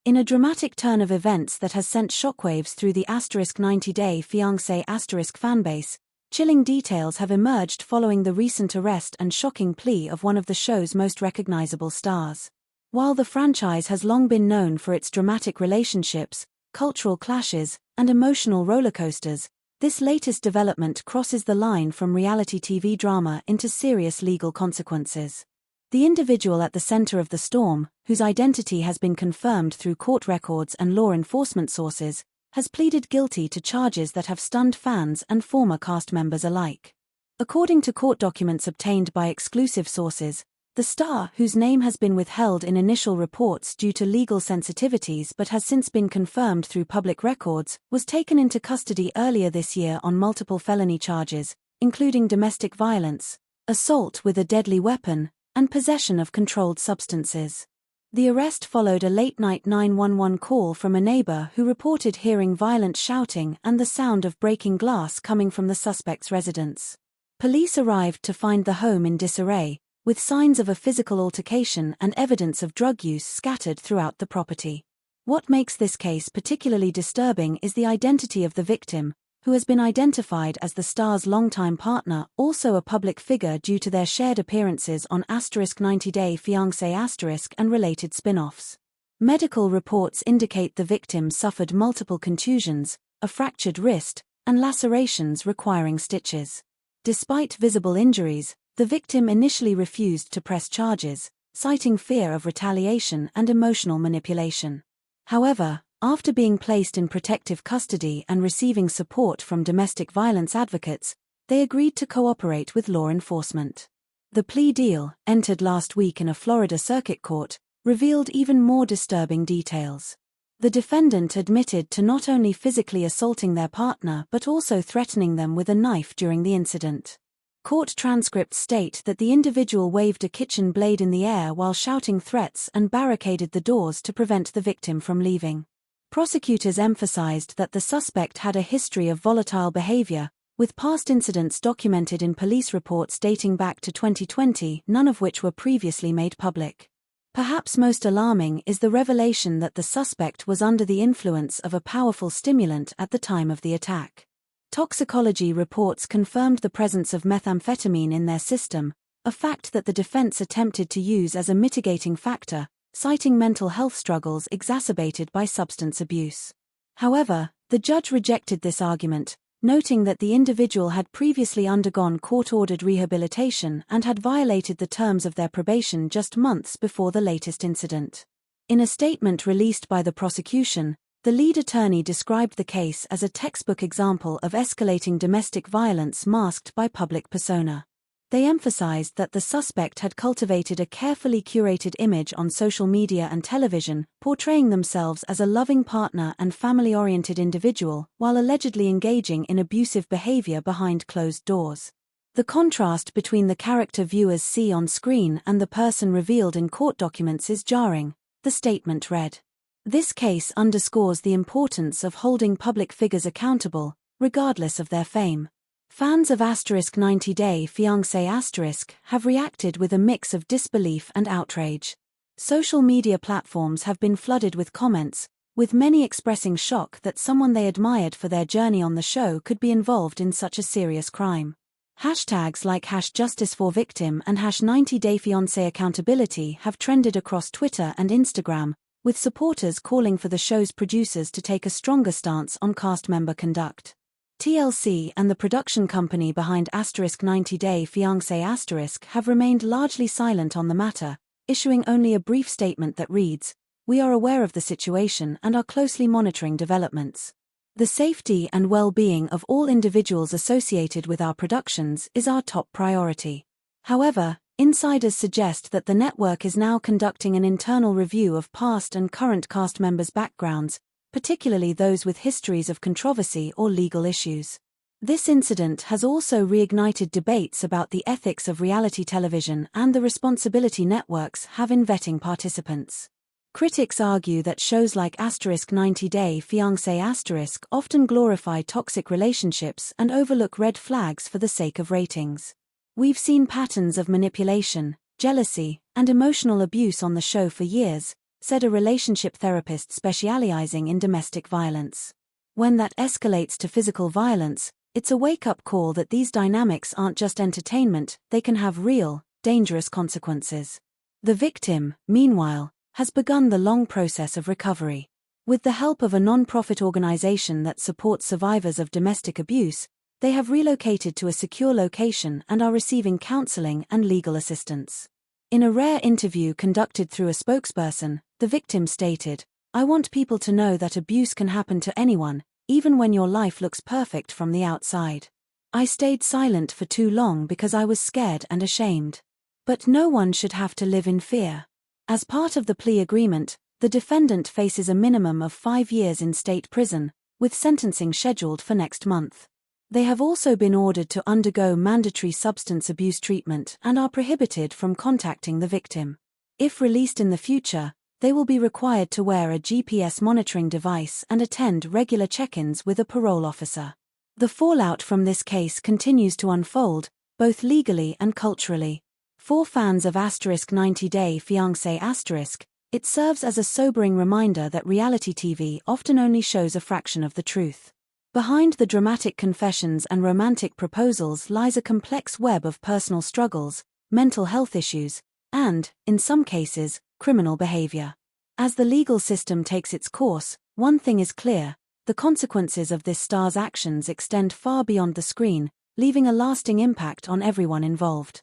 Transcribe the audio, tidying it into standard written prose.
In a dramatic turn of events that has sent shockwaves through the *90-day Fiancé fanbase, chilling details have emerged following the recent arrest and shocking plea of one of the show's most recognizable stars. While the franchise has long been known for its dramatic relationships, cultural clashes, and emotional rollercoasters, this latest development crosses the line from reality TV drama into serious legal consequences. The individual at the center of the storm, whose identity has been confirmed through court records and law enforcement sources, has pleaded guilty to charges that have stunned fans and former cast members alike. According to court documents obtained by exclusive sources, the star, whose name has been withheld in initial reports due to legal sensitivities but has since been confirmed through public records, was taken into custody earlier this year on multiple felony charges, including domestic violence, assault with a deadly weapon, and possession of controlled substances. The arrest followed a late-night 911 call from a neighbor who reported hearing violent shouting and the sound of breaking glass coming from the suspect's residence. Police arrived to find the home in disarray, with signs of a physical altercation and evidence of drug use scattered throughout the property. What makes this case particularly disturbing is the identity of the victim, who has been identified as the star's longtime partner, also a public figure due to their shared appearances on *90-day Fiancé and related spin-offs. Medical reports indicate the victim suffered multiple contusions, a fractured wrist, and lacerations requiring stitches. Despite visible injuries, the victim initially refused to press charges, citing fear of retaliation and emotional manipulation. However, after being placed in protective custody and receiving support from domestic violence advocates, they agreed to cooperate with law enforcement. The plea deal, entered last week in a Florida circuit court, revealed even more disturbing details. The defendant admitted to not only physically assaulting their partner but also threatening them with a knife during the incident. Court transcripts state that the individual waved a kitchen blade in the air while shouting threats and barricaded the doors to prevent the victim from leaving. Prosecutors emphasized that the suspect had a history of volatile behavior, with past incidents documented in police reports dating back to 2020, none of which were previously made public. Perhaps most alarming is the revelation that the suspect was under the influence of a powerful stimulant at the time of the attack. Toxicology reports confirmed the presence of methamphetamine in their system, a fact that the defense attempted to use as a mitigating factor, citing mental health struggles exacerbated by substance abuse. However, the judge rejected this argument, noting that the individual had previously undergone court-ordered rehabilitation and had violated the terms of their probation just months before the latest incident. In a statement released by the prosecution, the lead attorney described the case as a textbook example of escalating domestic violence masked by public persona. They emphasized that the suspect had cultivated a carefully curated image on social media and television, portraying themselves as a loving partner and family-oriented individual, while allegedly engaging in abusive behavior behind closed doors. The contrast between the character viewers see on screen and the person revealed in court documents is jarring, the statement read. This case underscores the importance of holding public figures accountable, regardless of their fame. Fans of *90-day Fiancé have reacted with a mix of disbelief and outrage. Social media platforms have been flooded with comments, with many expressing shock that someone they admired for their journey on the show could be involved in such a serious crime. Hashtags like #JusticeForVictim and #90dayfiancé accountability have trended across Twitter and Instagram, with supporters calling for the show's producers to take a stronger stance on cast member conduct. TLC and the production company behind *90-day Fiancé have remained largely silent on the matter, issuing only a brief statement that reads, "We are aware of the situation and are closely monitoring developments. The safety and well-being of all individuals associated with our productions is our top priority." However, insiders suggest that the network is now conducting an internal review of past and current cast members' backgrounds, particularly those with histories of controversy or legal issues. This incident has also reignited debates about the ethics of reality television and the responsibility networks have in vetting participants. Critics argue that shows like *90-day Fiancé often glorify toxic relationships and overlook red flags for the sake of ratings. "We've seen patterns of manipulation, jealousy, and emotional abuse on the show for years," said a relationship therapist specializing in domestic violence. When that escalates to physical violence, it's a wake-up call that these dynamics aren't just entertainment, they can have real, dangerous consequences. The victim, meanwhile, has begun the long process of recovery. With the help of a non-profit organization that supports survivors of domestic abuse, they have relocated to a secure location and are receiving counseling and legal assistance. In a rare interview conducted through a spokesperson, the victim stated, "I want people to know that abuse can happen to anyone, even when your life looks perfect from the outside. I stayed silent for too long because I was scared and ashamed. But no one should have to live in fear." As part of the plea agreement, the defendant faces a minimum of 5 years in state prison, with sentencing scheduled for next month. They have also been ordered to undergo mandatory substance abuse treatment and are prohibited from contacting the victim. If released in the future, they will be required to wear a GPS monitoring device and attend regular check-ins with a parole officer. The fallout from this case continues to unfold, both legally and culturally. For fans of *90 Day Fiancé*, it serves as a sobering reminder that reality TV often only shows a fraction of the truth. Behind the dramatic confessions and romantic proposals lies a complex web of personal struggles, mental health issues, and, in some cases, criminal behavior. As the legal system takes its course, one thing is clear: the consequences of this star's actions extend far beyond the screen, leaving a lasting impact on everyone involved.